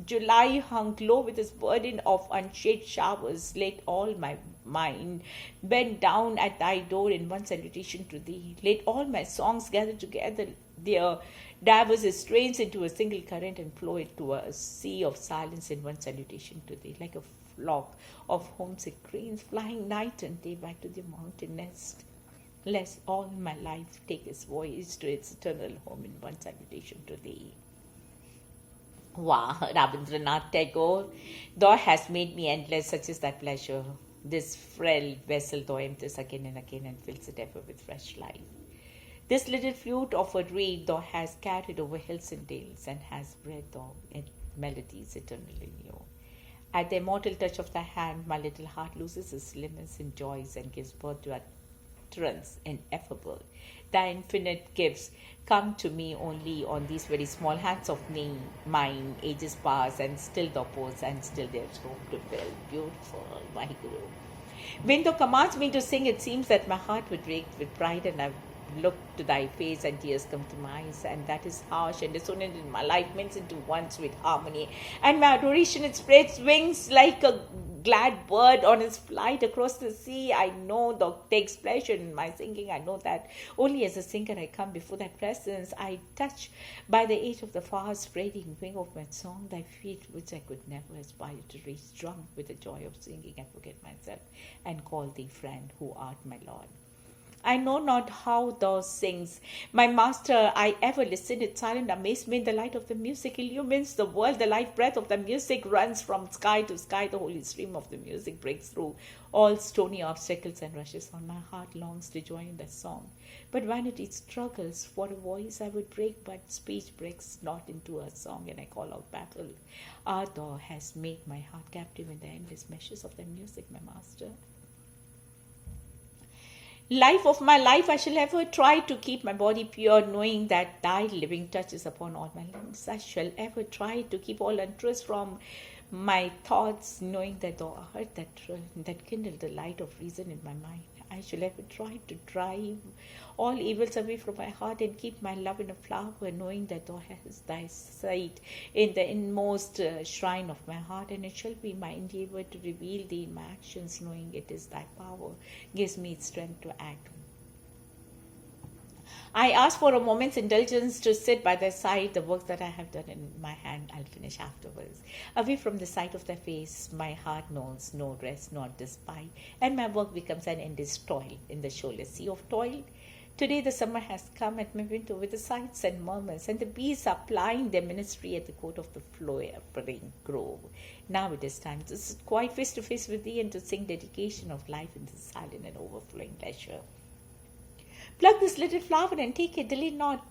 July hung low with its burden of unshaded showers. Let all my mind bend down at thy door in one salutation to thee. Let all my songs gather together their diverse strains into a single current and flow into a sea of silence in one salutation to thee, like a flock of homesick cranes flying night and day back to their mountain nest. Let all my life take its voyage to its eternal home in one salutation to thee. Wow, Rabindranath Tagore, thou hast made me endless, such is thy pleasure. This frail vessel thou empties again and again and fills it ever with fresh life. This little flute of a reed thou hast carried over hills and dales, and has bred thou melodies eternally new. At the immortal touch of thy hand, my little heart loses its limits in joys and gives birth to utterance ineffable. Thy infinite gifts come to me only on these very small hands of mine. Ages pass, and still thou pose, and still there's hope to fill. Beautiful, my Guru. When thou commands me to sing, it seems that my heart would break with pride, and I look to thy face, and tears come to my eyes, and that is harsh and dissonant in my life, mints into one sweet harmony. And my adoration, it spreads wings like a glad bird on its flight across the sea. I know thou takes pleasure in my singing. I know that only as a singer I come before thy presence. I touch by the edge of the far spreading wing of my song thy feet, which I could never aspire to reach. Drunk with the joy of singing, I forget myself and call thee friend, who art my Lord. I know not how thou sings. My master, I ever listen in silent amazement. The light of the music illumines the world. The life breath of the music runs from sky to sky. The holy stream of the music breaks through all stony obstacles and rushes on. My heart longs to join the song. But vanity struggles for a voice I would break, but speech breaks not into a song, and I call out battle. Thou hast made my heart captive in the endless meshes of the music, my master. Life of my life, I shall ever try to keep my body pure, knowing that thy living touch is upon all my limbs. I shall ever try to keep all interest from my thoughts, knowing that thou art that kindled the light of reason in my mind. I shall ever try to drive all evils away from my heart and keep my love in a flower, knowing that thou hast thy sight in the inmost shrine of my heart, and it shall be my endeavor to reveal thee in my actions, knowing it is thy power gives me strength to act. I ask for a moment's indulgence to sit by thy side. The work that I have done in my hand, I'll finish afterwards. Away from the sight of thy face, my heart knows no rest nor despite, and my work becomes an endless toil in the shoreless sea of toil. Today the summer has come at my window with the sighs and murmurs, and the bees are plying their ministry at the court of the flowering grove. Now it is time to sit quite face to face with thee and to sing dedication of life in this silent and overflowing leisure. Pluck this little flower and take it, delay not.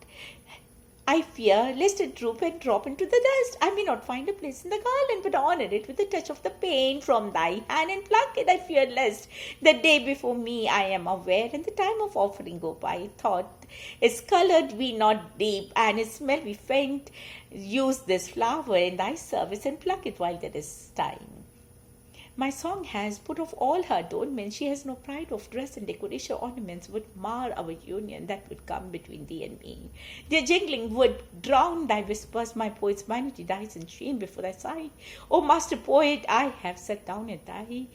I fear lest it droop and drop into the dust. I may not find a place in the garland, but honor it with a touch of the paint from thy hand and pluck it. I fear lest the day before me I am aware, and the time of offering go by. Thought its colored be not deep, and its smell be faint. Use this flower in thy service and pluck it while there is time. My song has put off all her adornments. She has no pride of dress and decoration. Ornaments would mar our union that would come between thee and me. Their jingling would drown thy whispers. My poet's vanity dies in shame before thy sight. O master poet, I have sat down at thy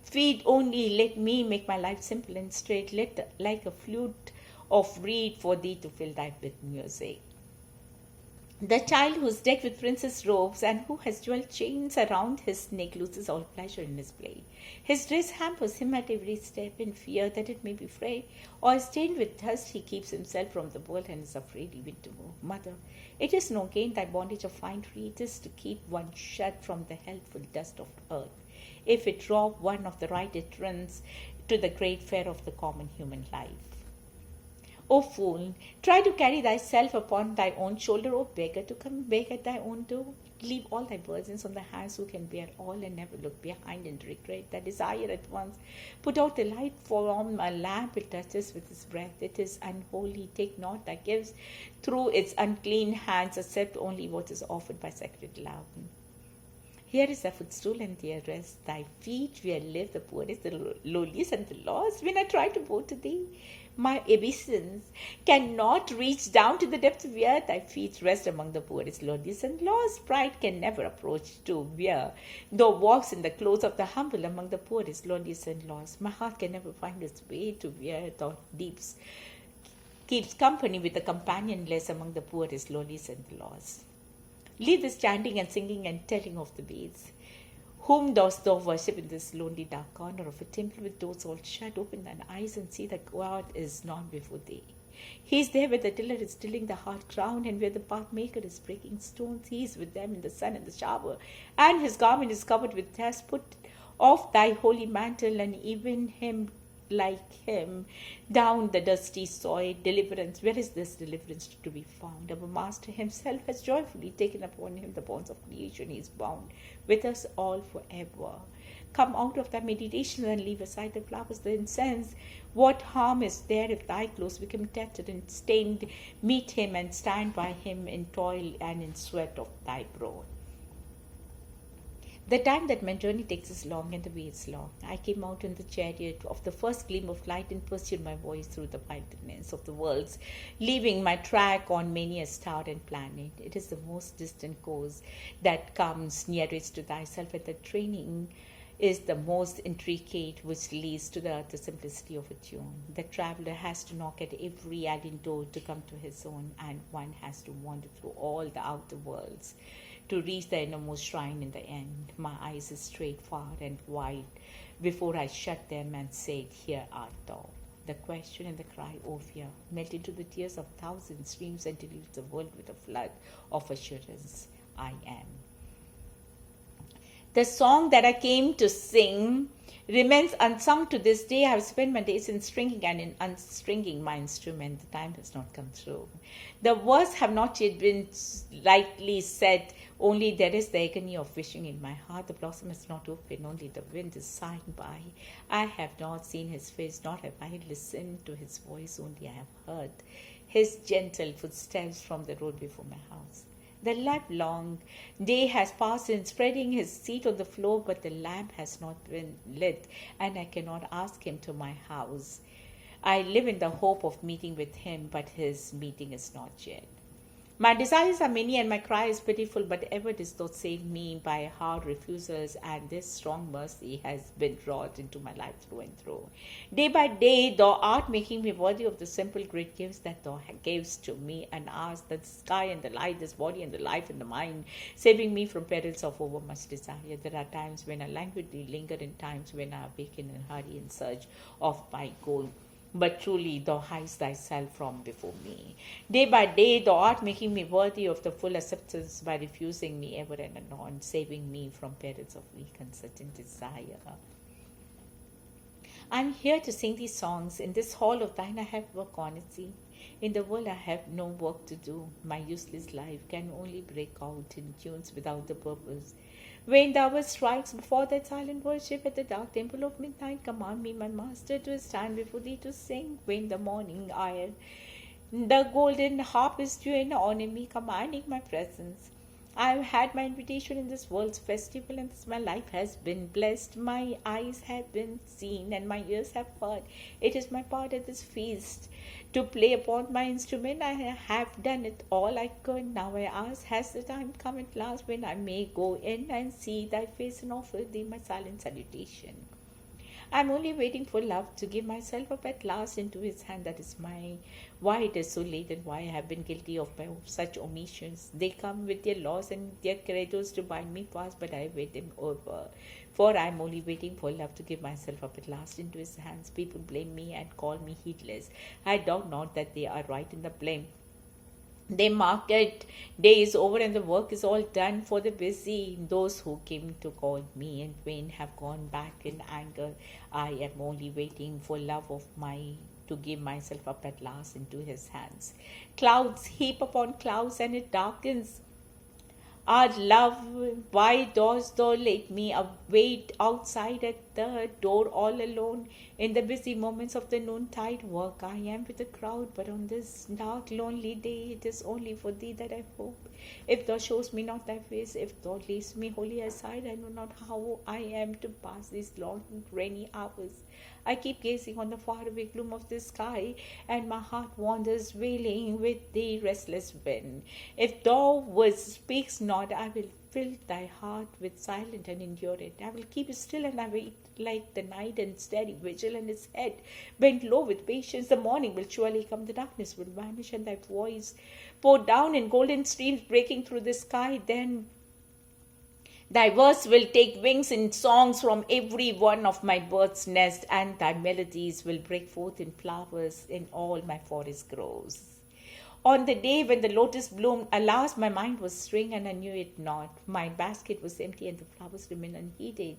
feet. Only let me make my life simple and straight. Let like a flute of reed for thee to fill thy with music. The child who is decked with princess robes and who has jeweled chains around his neck loses all pleasure in his play. His dress hampers him at every step in fear that it may be frayed, or stained with dust he keeps himself from the world and is afraid even to move. Mother, it is no gain thy bondage of finery, it is to keep one shut from the healthful dust of earth. If it rob one of the right it runs to the great fare of the common human life. O fool, try to carry thyself upon thy own shoulder, O beggar, to come beg at thy own door. Leave all thy burdens on the hands who can bear all, and never look behind and regret thy desire at once. Put out the light from a lamp it touches with its breath. It is unholy. Take not thy gifts through its unclean hands. Accept only what is offered by sacred love. Here is thy footstool and there rest thy feet where live the poorest, the lowliest, and the lost. When I try to bow to thee, my obeisance cannot reach down to the depths of the earth. Thy feet rest among the poorest, lowliest, and lost. Pride can never approach to where thou walks in the clothes of the humble among the poorest, lowliest, and lost. My heart can never find its way to where thou keeps company with the companionless among the poorest, lowliest, and the lost. Leave this chanting and singing and telling of the beads. Whom dost thou worship in this lonely dark corner of a temple with doors all shut? Open thine eyes and see that God is not before thee. He is there where the tiller is tilling the hard ground and where the path maker is breaking stones. He is with them in the sun and the shower, and his garment is covered with dust. Put off thy holy mantle and even him like him down the dusty soil. Deliverance, where is this deliverance to be found? Our master himself has joyfully taken upon him the bonds of creation. He is bound with us all forever. Come out of thy meditation and leave aside the flowers, the incense. What harm is there if thy clothes become tattered and stained? Meet him and stand by him in toil and in sweat of thy brow. The time that my journey takes is long and the way is long. I came out in the chariot of the first gleam of light and pursued my voice through the wilderness of the worlds, leaving my track on many a star and planet. It is the most distant course that comes nearest to thyself, and the training is the most intricate, which leads to the simplicity of a tune. The traveler has to knock at every alien door to come to his own, and one has to wander through all the outer worlds to reach the innermost shrine in the end. My eyes strayed far and wide before I shut them and said, Here art thou. The question and the cry, oh fear, melt into the tears of thousands streams until it leaves the world with a flood of assurance. I am. The song that I came to sing remains unsung to this day. I have spent my days in stringing and in unstringing my instrument. The time has not come through. The words have not yet been lightly said. Only there is the agony of wishing in my heart. The blossom is not open. Only the wind is sighing by. I have not seen his face, nor have I listened to his voice. Only I have heard his gentle footsteps from the road before my house. The livelong day has passed in spreading his seat on the floor, but the lamp has not been lit, and I cannot ask him to my house. I live in the hope of meeting with him, but his meeting is not yet. My desires are many and my cry is pitiful, but ever does not save me by hard refusals, and this strong mercy has been wrought into my life through and through. Day by day, thou art making me worthy of the simple great gifts that thou gavest to me, and ask that the sky and the light, this body and the life and the mind, saving me from perils of overmuch desire. There are times when I languidly linger, and times when I awaken and hurry in search of my goal. But truly thou hidest thyself from before me. Day by day thou art making me worthy of the full acceptance by refusing me ever and anon, saving me from perils of weak and certain desire. I am here to sing these songs. In this hall of thine I have work honestly. In the world I have no work to do. My useless life can only break out in tunes without the purpose. When the hour strikes before that silent worship at the dark temple of midnight, command me, my master, to stand before thee to sing. When the morning hour, the golden harp is tuned, honor me, commanding my presence. I have had my invitation in this world's festival, and this my life has been blessed. My eyes have been seen, and my ears have heard. It is my part at this feast to play upon my instrument. I have done it all I could. Now I ask, has the time come at last when I may go in and see thy face and offer thee my silent salutation? I am only waiting for love to give myself up at last into his hand. That is why it is so late, and why I have been guilty of such omissions. They come with their laws and their creditors to bind me fast, but I wait them over. For I am only waiting for love to give myself up at last into his hands. People blame me and call me heedless. I doubt not that they are right in the blame. Their market day is over and the work is all done for the busy. Those who came to call me in vain have gone back in anger. I am only waiting for love of to give myself up at last into his hands. Clouds heap upon clouds, and it darkens. Our love, why dost thou let me wait outside at the door all alone? In the busy moments of the noontide work, I am with the crowd, but on this dark, lonely day, it is only for thee that I hope. If thou showest me not thy face, if thou leavest me wholly aside, I know not how I am to pass these long, rainy hours. I keep gazing on the faraway gloom of the sky, and my heart wanders wailing with the restless wind. If thou speakst not, I will fill thy heart with silence and endure it. I will keep still and I wait like the night and steady vigil, and its head bent low with patience. The morning will surely come, the darkness will vanish, and thy voice pour down in golden streams breaking through the sky. Then thy verse will take wings in songs from every one of my bird's nest, and thy melodies will break forth in flowers in all my forest groves. On the day when the lotus bloomed, alas, my mind was string and I knew it not. My basket was empty and the flowers remained unheeded.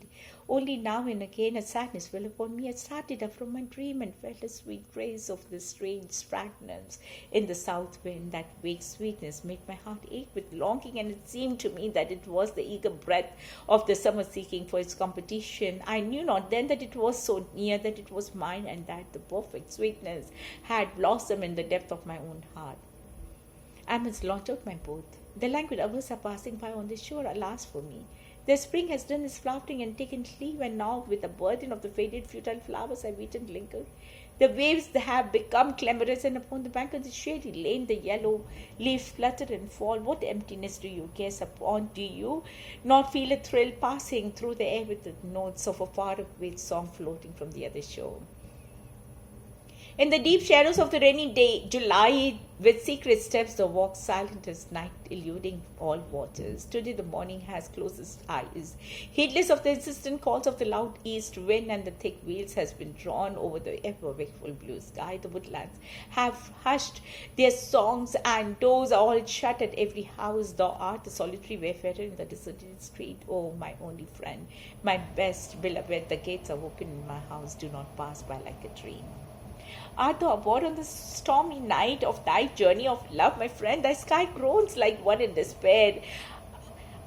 Only now and again a sadness fell upon me. I started up from my dream and felt a sweet trace of the strange fragrance in the south wind. That vague sweetness made my heart ache with longing, and it seemed to me that it was the eager breath of the summer seeking for its competition. I knew not then that it was so near, that it was mine, and that the perfect sweetness had blossomed in the depth of my own heart. I must launch out my boat. The languid hours are passing by on the shore. Alas for me! The spring has done its flowering and taken leave, and now with the burden of the faded futile flowers I wait and linger. The waves have become clamorous, and upon the bank of the shady lane the yellow leaves flutter and fall. What emptiness do you gaze upon? Do you not feel a thrill passing through the air with the notes of a far-away song floating from the other shore? In the deep shadows of the rainy day, July, with secret steps, the walk silent as night, eluding all waters. Today the morning has closed its eyes, heedless of the insistent calls of the loud east wind, and the thick veils has been drawn over the ever-wakeful blue sky. The woodlands have hushed their songs, and doors are all shut at every house. Thou art the solitary wayfarer in the deserted street. Oh, my only friend, my best beloved, the gates are open in my house. Do not pass by like a dream. Art thou aboard on the stormy night of thy journey of love, my friend? Thy sky groans like one in despair.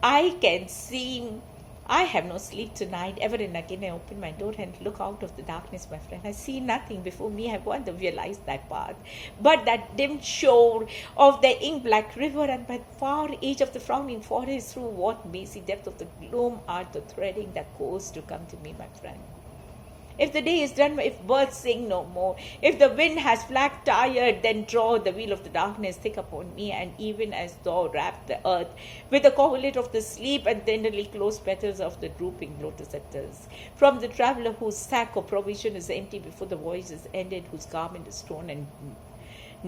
I can see. I have no sleep tonight. Ever and again I open my door and look out of the darkness, my friend. I see nothing before me. I wonder realize thy path. But that dim shore of the ink-black river, and by the far edge of the frowning forest, through what mazy depth of the gloom art thou threading that course to come to me, my friend? If the day is done, if birds sing no more, if the wind has flagged tired, then draw the wheel of the darkness thick upon me, and even as thou wrap the earth with the coverlet of the sleep and tenderly close petals of the drooping lotus at dusk. From the traveller whose sack of provision is empty before the voyage is ended, whose garment is torn and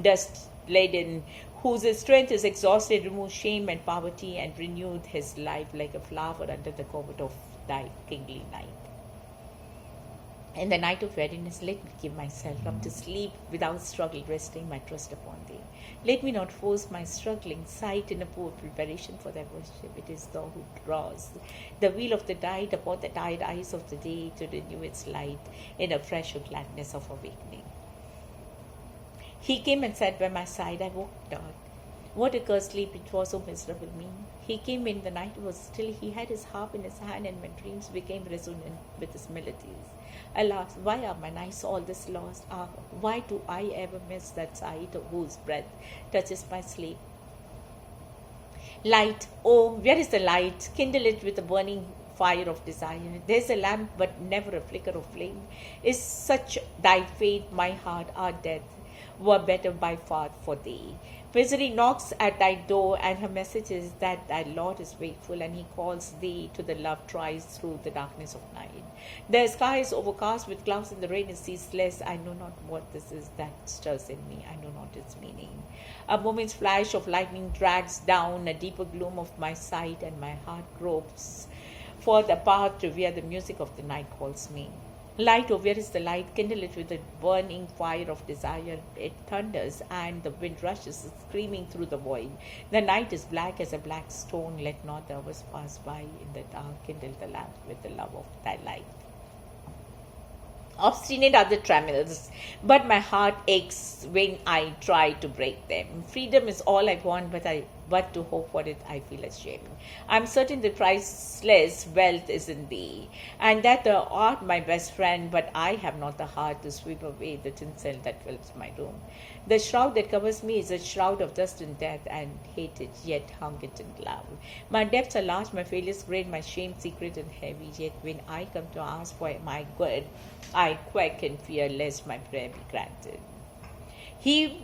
dust laden, whose strength is exhausted, remove shame and poverty, and renewed his life like a flower under the covert of thy kingly night. In the night of weariness, let me give myself up to sleep without struggle, resting my trust upon thee. Let me not force my struggling sight in a poor preparation for thy worship. It is thou who draws the wheel of the tide upon the tired eyes of the day to renew its light in a fresh gladness of awakening. He came and sat by my side. I woke not. What a cursed sleep it was, O miserable me. He came in, the night was still. He had his harp in his hand, and my dreams became resonant with his melodies. Alas, why are my nights all this lost? Ah, why do I ever miss that sight of whose breath touches my sleep? Light, oh, where is the light? Kindle it with a burning fire of desire. There's a lamp, but never a flicker of flame. Is such thy fate, my heart, our death were better by far for thee. Misery knocks at thy door, and her message is that thy Lord is wakeful, and he calls thee to the love tries through the darkness of night. The sky is overcast with clouds, and the rain is ceaseless. I know not what this is that stirs in me. I know not its meaning. A moment's flash of lightning drags down a deeper gloom of my sight, and my heart gropes for the path to where the music of the night calls me. Light, oh, where is the light? Kindle it with a burning fire of desire. It thunders, and the wind rushes, screaming through the void. The night is black as a black stone. Let not the hours pass by in the dark. Kindle the lamp with the love of thy light. Obstinate are the trammels, but my heart aches when I try to break them. Freedom is all I want, but to hope for it I feel ashamed. I am certain the priceless wealth is in thee, and that thou art my best friend, but I have not the heart to sweep away the tinsel that fills my room. The shroud that covers me is a shroud of dust and death, and hated yet hung it in love. My debts are large, my failures great, my shame secret and heavy, yet when I come to ask for my good, I quake and fear lest my prayer be granted. He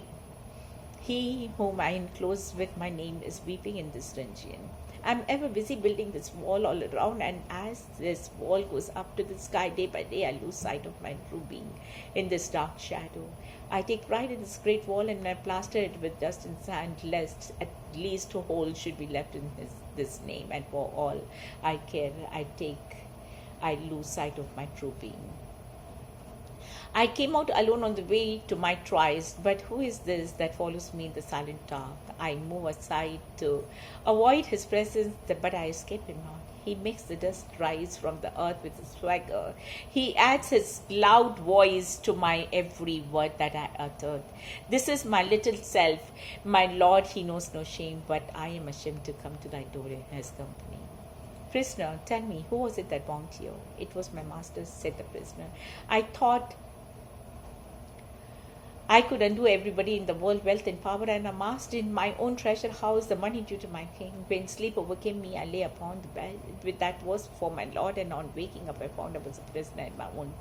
whom I enclose with my name is weeping in this dungeon. I am ever busy building this wall all around, and as this wall goes up to the sky day by day, I lose sight of my true being in this dark shadow. I take pride in this great wall, and I plaster it with dust and sand, lest at least a hole should be left in this name, and for all I care, I lose sight of my true being. I came out alone on the way to my tryst, but who is this that follows me in the silent dark? I move aside to avoid his presence, but I escape him not. He makes the dust rise from the earth with his swagger. He adds his loud voice to my every word that I uttered. This is my little self. My Lord, he knows no shame, but I am ashamed to come to thy door in his company. Prisoner, tell me, who was it that bound you? It was my master, said the prisoner. I thought I could undo everybody in the world, wealth and power, and amassed in my own treasure house the money due to my king. When sleep overcame me, I lay upon the bed. With that was for my lord, and on waking up, I found I was a prisoner in my own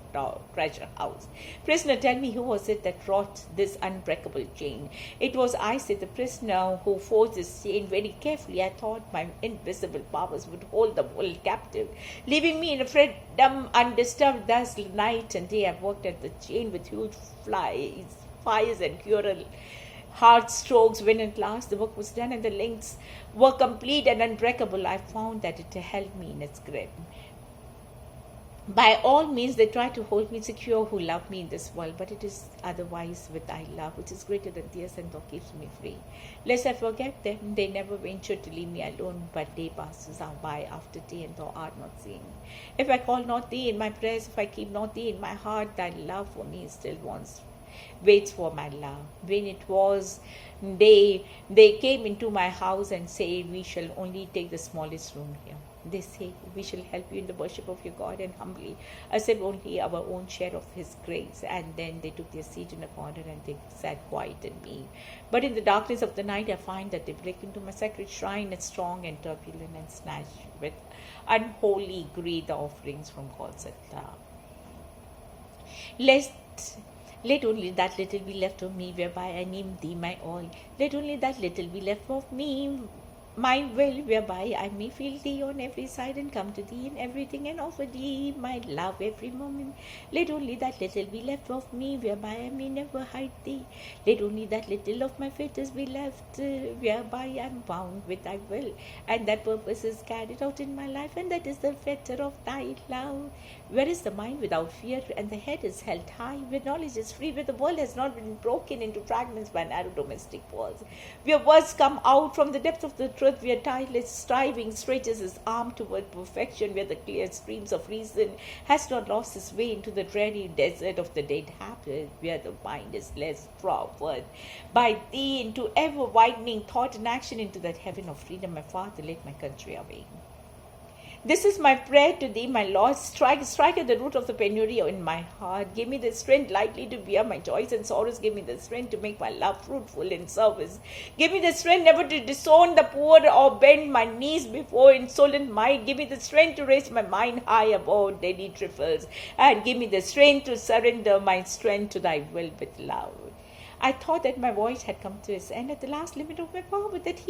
treasure house. Prisoner, tell me, who was it that wrought this unbreakable chain? It was I, said the prisoner, who forged this chain very carefully. I thought my invisible powers would hold the world captive, leaving me in freedom undisturbed. Thus, night and day, I've worked at the chain with huge fires and cruel hard strokes. When at last the work was done and the links were complete and unbreakable, I found that it held me in its grip. By all means, they try to hold me secure who love me in this world, but it is otherwise with thy love, which is greater than tears, and thou keeps me free. Lest I forget them, they never venture to leave me alone, but day passes by after day, and thou art not seen. If I call not thee in my prayers, if I keep not thee in my heart, thy love for me still waits for my love. When it was day, they came into my house and said, we shall only take the smallest room here. They say, we shall help you in the worship of your God, and humbly accept only our own share of his grace. And then they took their seat in a corner and they sat quiet in me. But in the darkness of the night, I find that they break into my sacred shrine, and strong and turbulent, and snatch with unholy greed the offerings from God's altar. Let only that little be left of me, whereby I name thee my all. Let only that little be left of me, my will, whereby I may feel thee on every side, and come to thee in everything, and offer thee my love every moment. Let only that little be left of me, whereby I may never hide thee. Let only that little of my fetters be left, whereby I am bound with thy will, and thy purpose is carried out in my life, and that is the fetter of thy love. Where is the mind without fear, and the head is held high, where knowledge is free, where the world has not been broken into fragments by narrow domestic walls, where words come out from the depth of the truth, where tireless striving stretches his arm toward perfection, where the clear streams of reason has not lost its way into the dreary desert of the dead habit, where the mind is less forward by thee into ever widening thought and action, into that heaven of freedom. My Father, let my country awake. This is my prayer to thee, my Lord. Strike at the root of the penury in my heart. Give me the strength lightly to bear my joys and sorrows. Give me the strength to make my love fruitful in service. Give me the strength never to disown the poor or bend my knees before insolent might. Give me the strength to raise my mind high above daily trifles. And give me the strength to surrender my strength to thy will with love. I thought that my voice had come to its end at the last limit of my power, that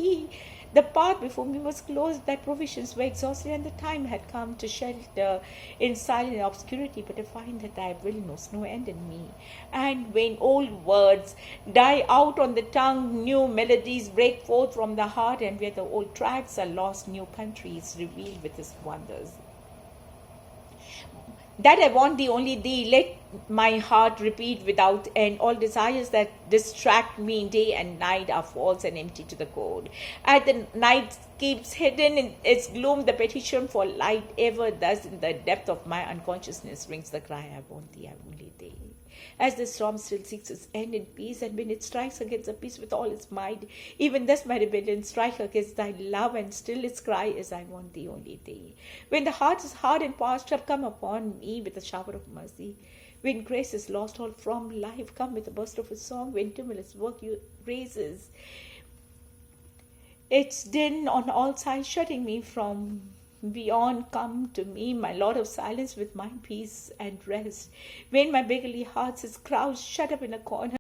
the path before me was closed, that provisions were exhausted, and the time had come to shelter in silent obscurity. But I find that thy will knows no end in me. And when old words die out on the tongue, new melodies break forth from the heart, and where the old tracks are lost, new countries revealed with his wonders. That I want thee, only thee. Let my heart repeat without end. All desires that distract me day and night are false and empty to the core. As the night keeps hidden in its gloom, the petition for light ever thus in the depth of my unconsciousness rings the cry, I want thee, I only thee. As the storm still seeks its end in peace, and when it strikes against the peace with all its might, even thus my rebellion strikes against thy love, and still its cry is, I want thee, only thee. When the heart is hard and parched up, come upon me with a shower of mercy. When grace is lost all from life, come with a burst of a song. When tumultuous work you raises its din on all sides, shutting me from beyond, come to me, my Lord of silence, with my peace and rest. When my beggarly heart is crouched, shut up in a corner,